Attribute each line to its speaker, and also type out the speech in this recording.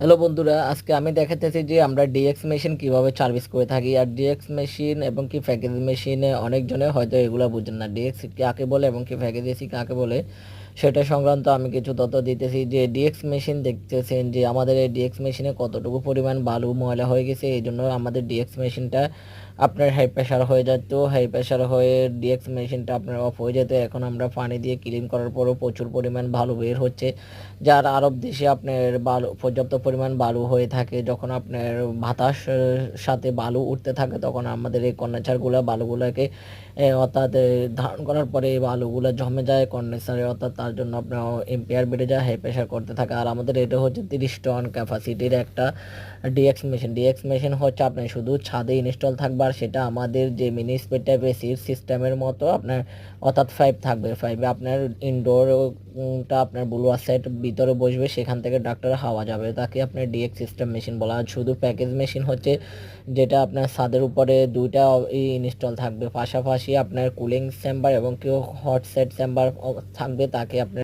Speaker 1: Hello বন্ধুরা, আজকে আমি দেখাতেছি যে আমরা ডিএক্স মেশিন কিভাবে সার্ভিস করে থাকি। আর ডিএক্স মেশিন এবং কি প্যাকেজ মেশিনে অনেকজনে হয়তো এগুলো বুঝেন না, ডিএক্স কাকে বলে এবং কি প্যাকেজ এসি কাকে বলে সেটা সংক্রান্ত আমি কিছু তথ্য দিতেছি। যে ডিএক্স মেশিন দেখতেছেন যে আমাদের এই ডিএক্স মেশিনে কতটুকু পরিমাণ বালু ময়লা হয়ে গেছে, এই জন্য আমাদের ডিএক্স মেশিনটা আপনার হাই প্রেশার হয়ে যেত। হাই প্রেশার হয়ে ডিএক্স মেশিনটা আপনার অফ হয়ে যেত। এখন আমরা পানি দিয়ে ক্লিন করার পরও প্রচুর পরিমাণ বালু বের হচ্ছে, যার আরব দেশে আপনার বালু পর্যাপ্ত পরিমাণ বালু হয়ে থাকে। যখন আপনার বাতাস সাথে বালু উঠতে থাকে তখন আমাদের এই কন্ডেন্সারগুলো বালুগুলোকে অর্থাৎ ধারণ করার পরে এই বালুগুলো জমে যায় কন্ডেন্সারে, অর্থাৎ তার জন্য আপনার এম্পিয়ার বেড়ে যায়, হাই প্রেশার করতে থাকে। আর আমাদের এটা হচ্ছে 30 টন ক্যাপাসিটির একটা ডিএক্স মেশিন। ডিএক্স মেশিন হচ্ছে আপনার শুধু ছাদে ইনস্টল থাকবে, আর সেটা আমাদের যে মিনি স্প্লিট টাইপের এসির সিস্টেমের মতো আপনার, অর্থাৎ 5 থাকবে। 5-এ আপনার ইনডোর টা আপনার ব্লুয়ার সাইড ভিতরে বসবে, সেখান থেকে ডাক্তার হাওয়া যাবে, তাকে আপনার ডিএক্স সিস্টেম মেশিন বলা হয়। শুধু প্যাকেজ মেশিন হচ্ছে যেটা আপনার ছাদের উপরে দুইটা ইনস্টল থাকবে, পাশাপাশি আপনার কুলিং চেম্বার এবং কেউ হট সেট চেম্বার থাকবে, তাকে আপনার